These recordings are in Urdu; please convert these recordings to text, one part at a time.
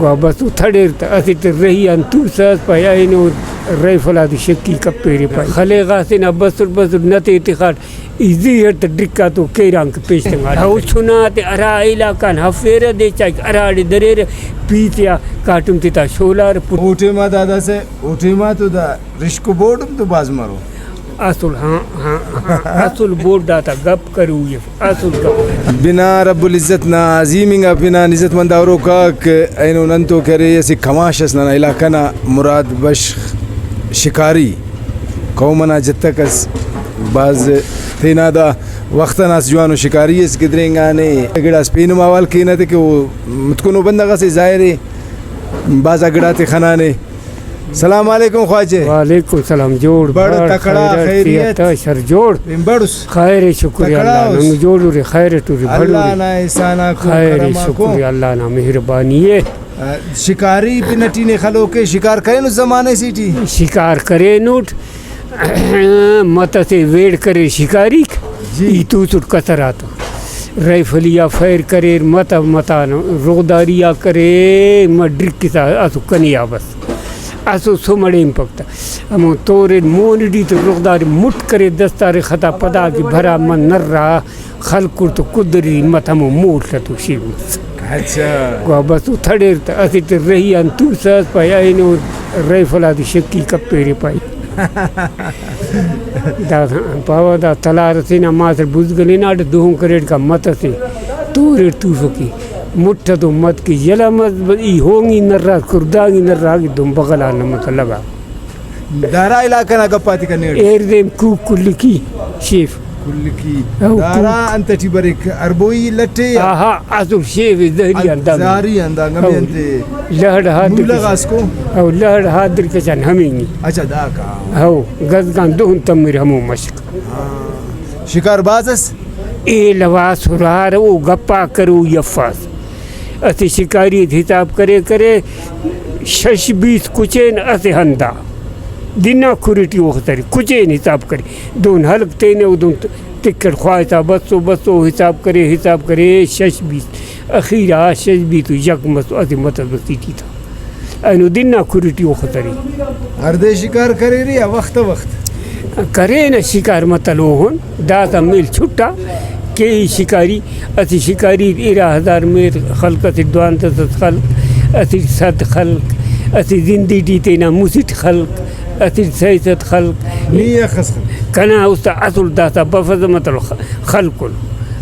بس تھڑیرتا اسی رہی انتو ساس پایا اینو رائفل آدھی شکی کپیری پائی خلے غاسینا بسر نتے اتخاٹ ایزی ہرت ڈرکا تو کیرانک پیشتنگا ہاو سناتے ارا علاقان حفیر دے چاک اراڑی دریر پیتیا کارٹم تیتا شولار اوٹے ما دادا سے اوٹے ما تو دا رشکو بورڈم تو باز مارو اصل ہاں اصل بورڈ داتا گپ کرو یہ اصل گپ بنا رب العزت نا عظیمنگا بنا عزت مند اورو کاک اینو ننتو کرے یسی کماشس نا علاقنا مراد بش شکاری قومنا جتکس باز تینا دا وقتنا جوانو شکاری اس گدرنگانے گڑا سپینو ماوال کینا تے کہ وہ متکنو بندگا سے ظاہرے باز اگڑا تے خنانے السلام علیکم خواجہ وعلیکم السلام جوڑ بڑ تکڑا خیریت سر جوڑ بڑس خیر شکریہ اللہ نم جوڑو رے خیر تو رے اللہ نا احسانہ کو خیر کرما کو شکریہ اللہ نا مہربانی ہے شکاری پنٹی نے خلو کے شکار کرے نو زمانے سیٹی شکار کرے نوٹ متا سے ویڑ کرے شکاری ای تو سٹ کسر آتا رائفلیا فیر کرے متا روداریا کرے مڈرک کسا اسو کنیا بس اسو سمڑے پکتا ہمو تورے مونڈی تو رودار مٹ کرے دستار خطا پدا کی بھرا من نر رہا خلقر تو قدری مت ہمو موٹ لتو شیوز اچھا گوا بس تھڑیرتا اسی تے رہی انتو ساس پایا اینو رائفل آدھی شکی کپیری پائی دا پاوا دا تلار سینا ماسر بزگلی ناٹ دوہن کریٹ کا مت سے تورے تو سکی مٹھا تو مت کی یلا مت ای ہونگی نرہ کردانگی نرہ کی دم بغلا نمت لگا دارا علاقہ نا گپاتی کرنے ایر دیم کو کلکی شیف کلکی دارا انتٹی بریک اربوئی لٹے آہا اصل شیف زہری اندام زہری اندام گمی انتے لہڑ حادر لگا اس کو او لہڑ حادر کچان ہمیں اچھا دا کا او گزگان دوہن تمیر ہمو مشک شکار بازس اے لواس رار او گپا کرو یفاس اسی شکاری حساب کرے شش بیس کچین اسی ہندا دینا کھوریٹی وقتاری کچین حساب کرے دون حلق تینے او دون تکڑ خواہتا بسو حساب کرے شش بیس اخیرہ شش بیس یک مسو اسی مطلب بسیٹی تھا اینو دینا کھوریٹی وقتاری ہر دے شکار کرے رہی وقت کرے نا شکار مطلب ہون داتا میل چھٹا کئی شکاری اسی شکاری 11,000 میں خلق اسی 200 خلق اسی 7 خلق اسی زندگی تینا مسیٹ خلق اسی 600 خلق نیہ خس کنا استا اصل داتا بفض مطلب خلق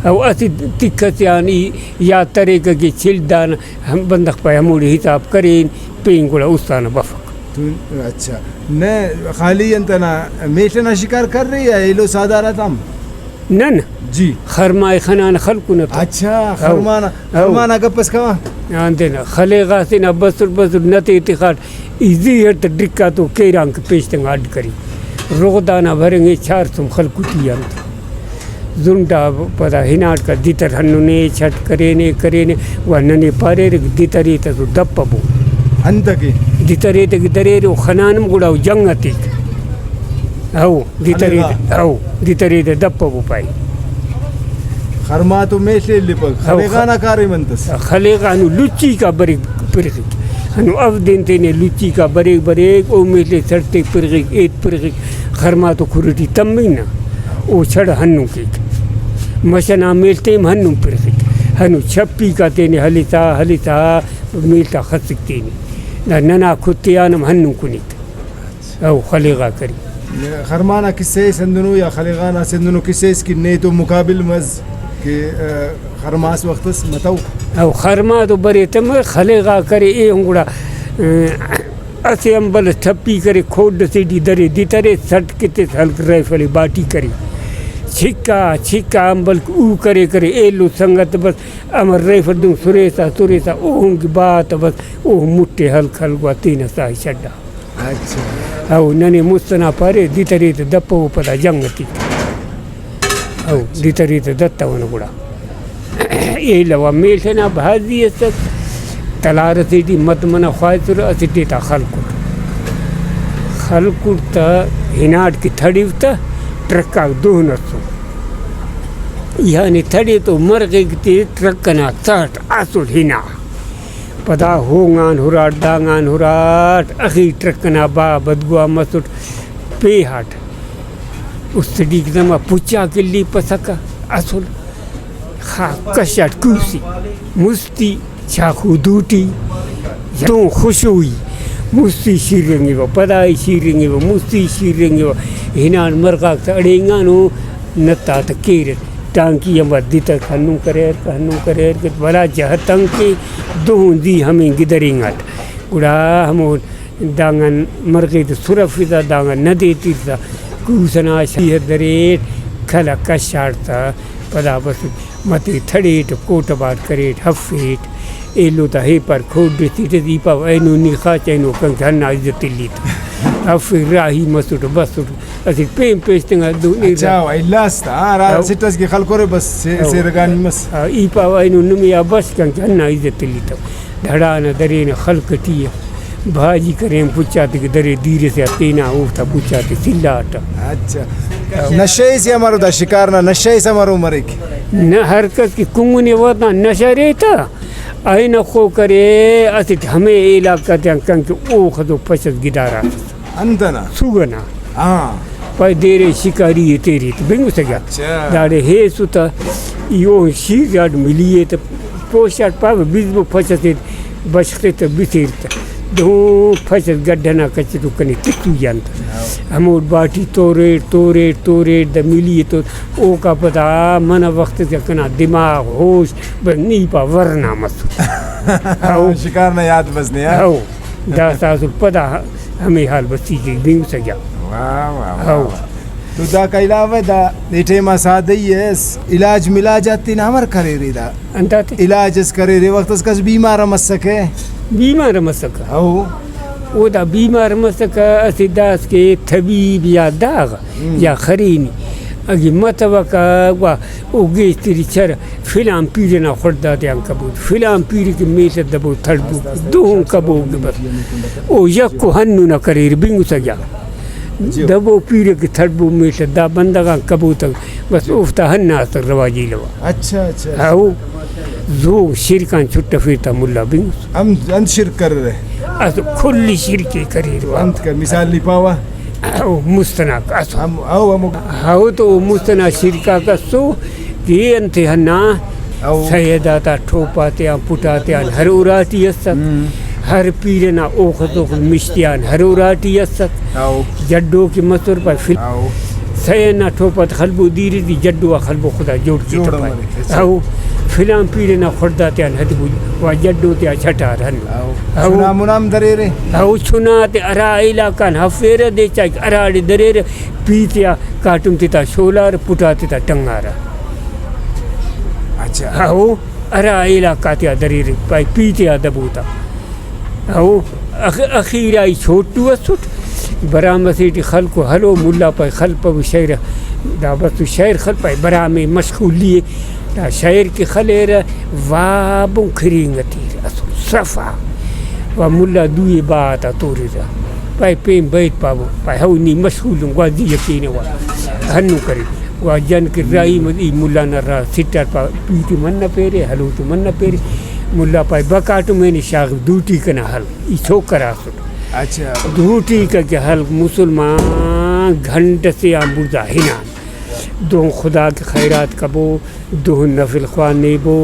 او اسی تکتیانی یا طریقہ کی چھل دانا ہم بندق پای ہموڑی حساب کریں پینگوڑا استانا بفق اچھا نے خالی انتنا میٹنا شکار کر رہی ہے ایلو سادارت ہم نن جی خرمائی خنان خلقو نتا اچھا خرمانا گپس کوا آندینا خلے غاسینا بسر نتے اتخاٹ ایزی ہرت ڈرکا تو کیرانک پیشتنگ آڈ کری رغدانا بھرنگے 400 خلقو تیانت زنڈا پدا ہناٹ کا دیتر ہنونے چھٹ کرینے وننے پارے رک دیتر ایتا تو دپا بو انتکی دیتر ایتا کی دریر خنانم گوڑا جنگتی او دیتر ایتا دپا بو پائی خرما تو میشے لپک خلیقانا کاری منتس خلیقانو لچی کا بریک پرغیق ہنو اف دین تینے لچی کا بریک او میشے سرتے پرغیق ایت پرغیق خرما تو کھوریٹی تمینہ او چھڑ ہنو کیک مشنا میلتیم ہنو پرغیق ہنو چھپی کا تینے حلیتا میلتا خسک تینے ننا کھتیانم ہنو کنیت او خلیقا کری خرمانا کسے سندنو یا خلیقانا سندنو کسے اس کی نیتو مقابل مز کہ خرماس وقتس متو او خرما تو برے تم خلیقا کرے اے ہنگوڑا اسے امبل تھپی کرے کھوڑ سیڈی درے دیترے سٹ کتے ہلک رائفلی باٹی کرے چھکا امبل او کرے اے لو سنگت بس امر رائفل دوں سریسا او ہنگی بات بس او مٹے ہلک تینا ساہی شڈا اچھا او ننے مستنا پارے دیترے تو دپو پدا جنگتی او دیترے تو دتا ونگوڑا اے لوا میلتنا بھازی است تلار سیٹی مدمنا خواہد سر اسی دیتا خلقر تا ہناٹ کی تھڑیو تا ٹرکا دونسو یعنی تھڑی تو مرغی تی ٹرکنا ساٹھ آسل ہنا پدا ہونگان ہراٹ دانگان ہراٹ اخی ٹرکنا با بدگوا مسٹ پی ہاٹ استڈیک دما پچا کلی پسکا اصل خا کشٹ کوسی مستی چاکو دوٹی دون خوش ہوئی مستی شیرنگی و پدائی شیرنگی و مستی شیرنگی و ہنان مرغاک تا اڑینگانو نتا تا کیرت ٹانکی ہم دیتا ہنو کریر کہ بلا جہتن کے دون دی ہمیں گدریں گات گڑا ہمو دانگان مرغی دا صرف دا دانگان ندیتی دا کوسنا شیح دریت کھلا کشارتا پدا بس متی تھڑیٹ کوٹ بات کریٹ ہفیٹ ایلو تا ہے پر کھوڑ دیتی تا دیپا اینو نیخا چینو کنک ہننا عزتی لیتا ہفی راہی مسوٹ بسوٹ اسی پیم پیشتنگا دونی اچھا ایلاستا را سٹس کی خلکو رے بس سیرگانی مس ایپا اینو نمیا بس کنک ہننا عزتی لیتا دھڑانا درین خلقٹیا بھاجی کریں پچاتے کہ درے دیرے سے تینا اوفتا پچاتے سلاتا اچھا نشے سے ہمارو دا شکارنا نشے سے ہمارو مرے کی نہ حرکت کی کنگنے وطنا نشہ رہتا آئین خو کرے اسٹ ہمیں علاقہ تیان کنک اوخ دو پشت گدارا انتنا سوگنا ہاں پای دیرے شکاری ہے تیری تو بنگو سگا دارے ہے سوتا یوں شیر یاد ملیے تو پوشت پاو بیزبو پشت بشختے تو بسیرتا دو پشت گڈھنا کچھ تو کنی تکتو جانتا ہمود باٹی توریٹ دا ملیے تو او کا پتا منا وقت سے کنا دماغ ہوش بنی پا ورنا مسو شکارنا یاد بزنے ہاں دا ساسو پتا ہمیں حال بسی جی بنگو سگا تو دا کا علاوہ دا دیٹے ما سادئی ہے علاج ملا جاتی نا ہمار کرے ری دا انتاتے علاج اس کرے ری وقت اس کس بیمار مسکے بیمار مسکا او او دا بیمار مسکا اسی داس کے طبیب یا داغ یا خرینی اگی متوقع او گیس تیری چر فلان پیرنا خوردا دیان کبود فلان پیری کی میشت دبو تھڑبو دوہن کبود بس او یکو ہنو نہ کریر بینگو سگیا دبو پیری کی تھڑبو میشت دا بندگان کبود بس اوفتا ہننا سر رواجی لوا اچھا او زو شرکان چھٹا پھرتا ملا بینگو ہم انت شرک کر رہے اس کھلی شرکی کریر انت کر مثال لی پاوا او مستنا کاسو ہم ہاو تو مستنا شرکا کسو کہ انتے ہنا سیداتا ٹھوپاتیاں پٹاتیاں ہر اوراتی است ہر پیرنا اوخت مشتیان ہر اوراتی است جڈو کی مصور پر فل سیدنا ٹھوپات خلبو دیری دی جڈو خلبو خدا جوڑ کی تپائی او فلان پیرنا خرداتیان حدبو و جڈو تیا چھٹا رہنو سنا منام درے رے او چھناتے ارا علاقان حفیر دے چاک اراڑی درے رے پیتیا کاتم تیتا شولار پٹاتے تا ٹنگارا اچھا او ارا علاقہ تیا درے رے پای پیتیا دبوتا او اخیرائی چھوٹو اسوٹ برام سیٹی خلقو حلو ملا پای خلپا شہر دا بس شہر خلپا برام مشغول لیے دا شہر کی خلیر وابوں کھرینگتی اصول صفا و ملا دوی باتا توری دا پای پیم بیت پاو پای ہونی مشغولوں گوازی یقین ہوا ہنو کری و جن کی رائی مدی ملا نرہ سٹر پا پیتی من نہ پیرے حلو تو من نہ پیرے ملا پای بکاتو میں نے شاغ دوٹی کنا حل ایسو کرا سن اچھا دوٹی کا کہ حل مسلمان گھنٹ سے آمبوزا ہنان دون خدا کے خیرات کبو دون نفل خوانے بو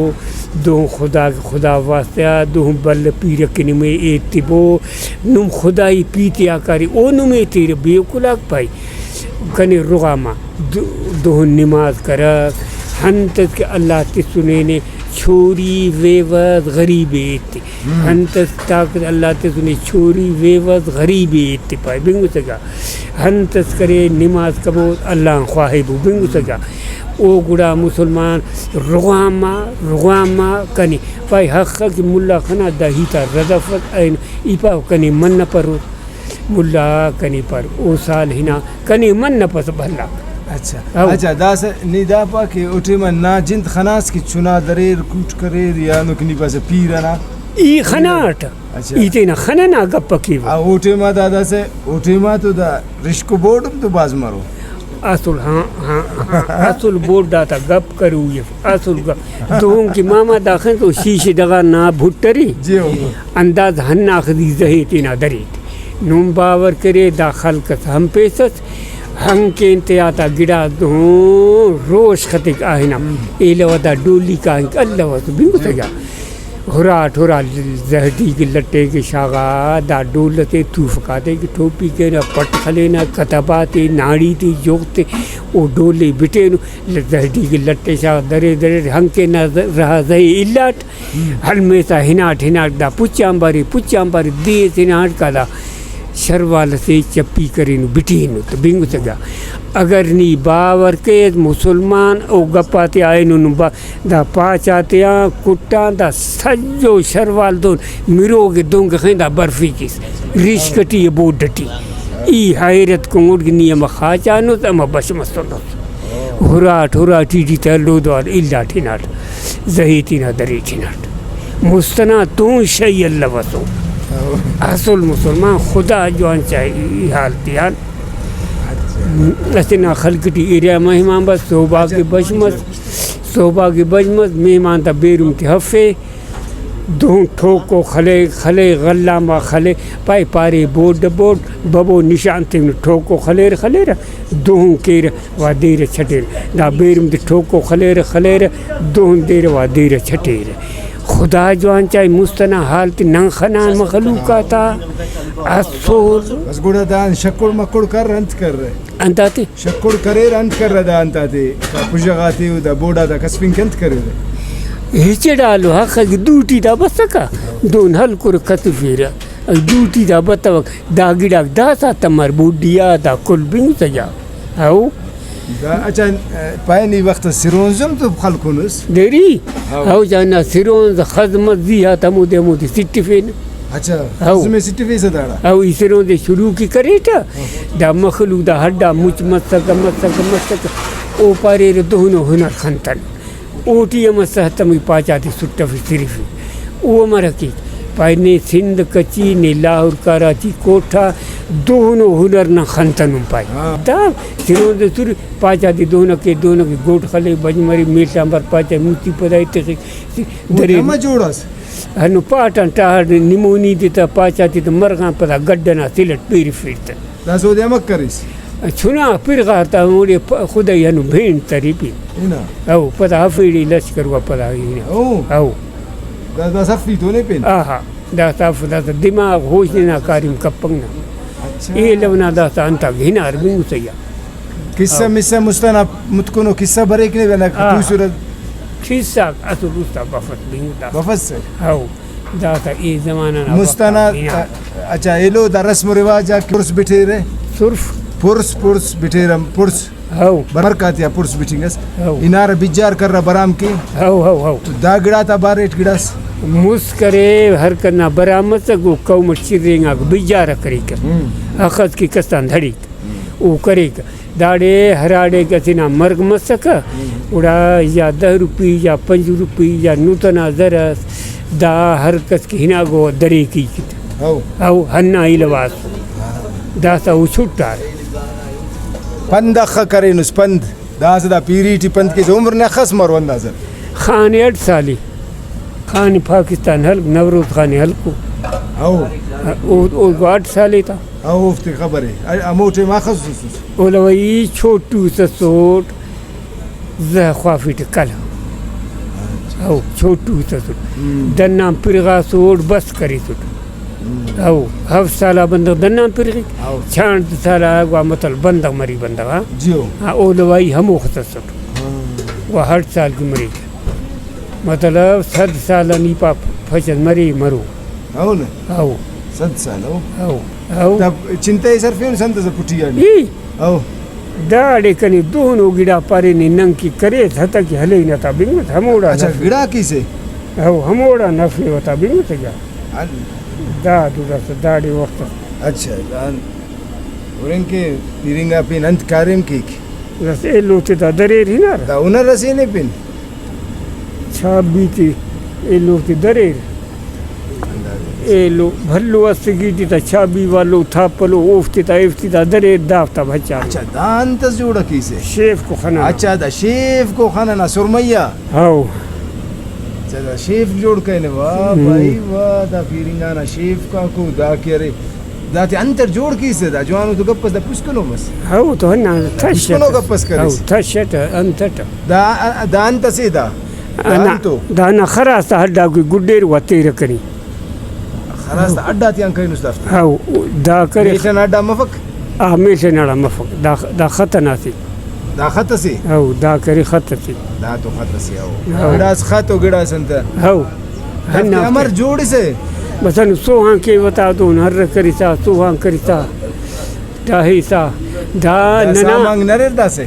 دون خدا کے خدا واسطہ دون بل پیر کنمے ایتی بو نم خدای پیتی آکاری او نمے تیر بیوکلاک پائی کنے رغاما دون نماز کرک ہنتت کہ اللہ تی سنینے چھوری ویوز غریب ایتی ہنتت طاقت اللہ تی سنے چھوری ویوز غریب ایتی پائی بنگو سگا ہنتت کرے نماز کبو اللہ خواہبو بنگو سگا او گڑا مسلمان رغاما کنی پائی حق کی ملا خنا دہیتا رضافت این ایپا کنی من پرو ملا کنی پر او سال ہنا کنی من پس بھلا اچھا دا سے ندا پا کہ اٹھے من نا جند خناس کی چنا دریر کوٹ کریر یا نکنی پاس پیرنا ای خناٹ ایتے نا خنانا گپا کی اٹھے ما دا سے اٹھے ما تو دا رشکو بورڈم تو باز مرو اصل اصل بورڈ داتا گپ کرو یہ اصل گپ دوم کی ماما داخل تو شیشے دغا نا بھٹری جی انداز ہن اخذی زہیتی نا دریت نوم باور کرے دا خلقت ہم پیسس ہنگ کے انتیاتا گڑا دوں روش خطک آہنا ایلو دا ڈولی کا ہنگ اللہ واسو بینگو سجا ہرا زہدی کے لٹے کے شاغا دا ڈولتے توفکاتے کی ٹوپی کے نا پٹ خلینا کتباتے ناڑی تی جوگتے او ڈولے بٹے نو زہدی کے لٹے شاغ درے ہنگ کے نا رہا زہی اللاٹ حل میں سا ہناٹ دا پچام باری دیس ہناٹ کا دا شروال سے چپی کرینو بٹینو تو بینگو سگا اگر نی باور کے مسلمان او گپاتے آئے نو دا پاچاتے آن کٹان دا سجو شروال دون میروگ دونگ خین دا برفی کیس ریش کٹی بوڈ ڈٹی ای حیرت کو مڑ گنی اما خاچانو تا اما بش مستنو ہرا ٹی تلو دوار اللہ ٹھناٹ زہیتینا دری ٹھناٹ مستنا تون شئی اللہ وسو اصل مسلمان خدا جوان چاہیے حالتیان اسنا خلقٹی ایریا مہمان بس صوبہ کی بجمت مہمان تا بیرم تی حفے دون ٹھوکو خلے غلہ ما خلے پائی پارے بورڈ ببو نشان تیم ٹھوکو خلیر دون کیر وا دیر چھٹیر دا بیرم تی ٹھوکو خلیر دون دیر وا دیر چھٹیر خدا جوان چاہی مستنا حالت ننخنان مخلوقاتا اصول بس گوڑا دان شکر مکڑ کر انت کر رہے انتاتے شکر کرے انت کر رہا دا انتاتے پوشگاتی ہو دا بوڑا دا کسفین کنت کرے رہے ہیچے ڈالو حق دوٹی دا بسکا دون حل کر کتفیرا دوٹی دا بطوک دا گڑاک دا سا تمر بوڈیا دا کل بینگ سجا او اچھا پائنی وقت سیرونزم تو خلقونس دیری او جانا سیرونز خدمت زیہا تمو دی سٹی فین اچھا خدمت سٹی فین سے دارا او ای سیرونز شروع کی کرے تا دا مخلوق دا ہڈا مچ مستک او پارے دونو ہنر خنتن اوٹی امسہتمی پاچاتی سٹفی صرفی او مرکی پائنے سندھ کچی نے لاہور کراچی کوٹھا دونوں ہنر نہ خنتنوں پائی دا سروں دے سر پاچا دی دونوں کے گوٹ خلے بجمری میٹا مر پاچا موتی پدائی تخی درے ہمیں جوڑاس ہنو پاٹان ٹاہر نمونی دیتا پاچا دیتا مرغان پدا گڈنا سلٹ پیر فیرتا دا سو دے امک کریس چھنا پیر غارتا موڑے خدای ہنو بھین تری پی او پدا حفیڑی لشکر و پدا او دا صفی تو نہیں پین آہا دا صاف دا دماغ ہوش دینا کاریم کپنگنا یہ لونا دا تا انتا گھنا ربنگو سیا قصہ مسا مستنا متکنو قصہ بریک نہیں بنا تو صورت قصہ اصل رستا بفت بنگو دا بفت سے او دا تا ای زمانہ مستنا اچھا ایلو دا رسم و رواجہ پرس بٹھے رہے صرف پرس بٹھے رہے پرس او برکاتیا پرس بٹھنگس انار بجار کر رہا برام کی او دا گڑا تا باریٹ گڑاس مسکرے ہر کرنا برامت گو قوم چرینگا بجارہ کرے گا اخذ کی کستان دھڑی او کرے گا داڑے ہراڑے کا سنا مرگ مسکا اڑا یا 10 روپی یا 5 روپی یا نوتنا ذرس دا ہر کس کی ہنا گو درے کی او ہننا ایلواس دا سا او چھوٹا رہے پند اخا کرے نس پند دا سا دا پیری ٹی پند کے عمر نے خس مرو اندازہ خان 8 سالی خان پاکستان حلق نوروز خان حلق او 8 سالی تھا او افتی خبر ہے اموٹے ما خصوص اولوئی چھوٹو سا سوٹ زہ خوافی ٹکلا او چھوٹو سا سوٹ دنام پرغا سوٹ بس کری سوٹ او 7 سالہ بندہ دنام پرغی 6 سالہ گوا مطل بندہ مری بندہ اولوئی ہمو خصا سوٹ وہ 8 سال کی مری مطلب 7 سالہ نیپا پھچن مری مرو او نا او 7 سال او تب چنتا سر فیون سنت سے پٹی گاڑی او داڑے کنی دونوں گڑا پارے نے ننگ کی کرے تھا کہ ہلے ہی نہ تھا بنگت ہموڑا اچھا گڑا کی سے او ہموڑا نفی ہوتا بنگت گیا دا دورا سے داڑے وقت اچھا دان اور ان کے نیرنگا پین انت کاریم کیک رس اے لوتے دا دریر ہی نا دا انر رسی نہیں پین چھاب بیتی اے لوتے دریر ایلو بھلو استگیتی تا چابی والو تھاپلو اوفتی تا درے دافتا بچا اچھا دان تس جوڑا کیسے شیف کو خنا اچھا دا شیف کو خانا نا سرمیا ہاو اچھا دا شیف جوڑ کہنے واہ بھائی واہ دا پیرنگانا شیف کا کو دا کرے دا تے انتر جوڑ کیسے دا جوانو تو گپس دا پسکنو بس ہاو تو ہنا پسکنو گپس ہاو کرس تھشت انتٹ دا انت سے دا انتو دانا خراستا ہڈا کوئی گڈیر و تیر کری خلاص دا اڈا تیان کہیں نسلافت ہاو دا کرے میشن اڈا مفک میشے نڑا مفق دا خطنا سی دا خط سے ہاو دا کرے خط سی دا تو خط سے آو گڑاس خط و گڑاس انتا ہاو ہنا امر جوڑ سے مثلا سوہاں کے وتا تو ہر کریتا سوہاں کریتا دا ہیسا دا ننا سامانگ نریر دا سے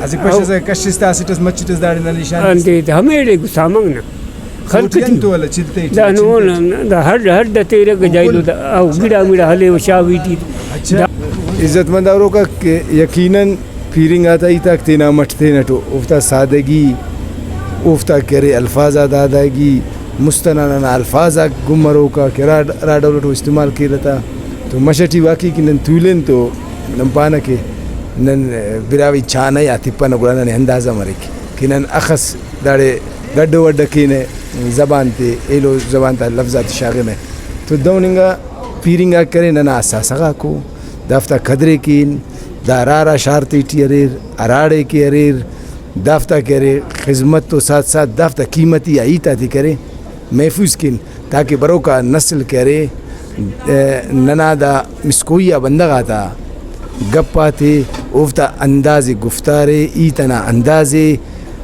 ازی پشت سے کشستا سٹس مچٹس داڑی نلیشان اندے دا ہمیڑے کو سامانگ نا خلق خلقتی تو والا چلتے دا نونا دا ہڈ تیرے کا جائلو دا او گڑا میڑا حلے و شاوی تی اچھا عزت منداروں کا یقیناً پیرنگ آتا ہی تک تینا مٹتے نٹو افتا سادگی افتا کرے الفاظ داداگی مستنانا الفاظ گمرو کا کہ راڈولٹو استعمال کی رہتا تو مشٹی واقعی کی نن تولن تو نن پانا کے نن براوی چانا یا تپانا گرانا نے اندازہ مرے کہ نن اخص داڑے گڈ وڈ کینے زبان تے ایلو زبان تا لفظات شاغن ہے تو دوننگا پیرنگا کرے ننا اساسا کو دافتا قدرے کین دا رارا شارتی ٹی اریر اراڑے کی اریر دافتا کرے خدمت تو ساتھ ساتھ دافتا قیمتی آئیتا تھی کرے محفوظ کن تاکہ برو کا نسل کرے ننا دا مسکویا بندگا تا گپا تھے اوفتا انداز گفتارے ایتنا اندازے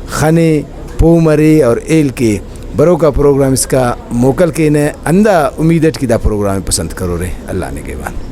خنے پومرے اور ایل کے برو کا پروگرام اس کا موکل کے نے اندہ امیدت کی دا پروگرام پسند کرو رہے اللہ نے کے بعد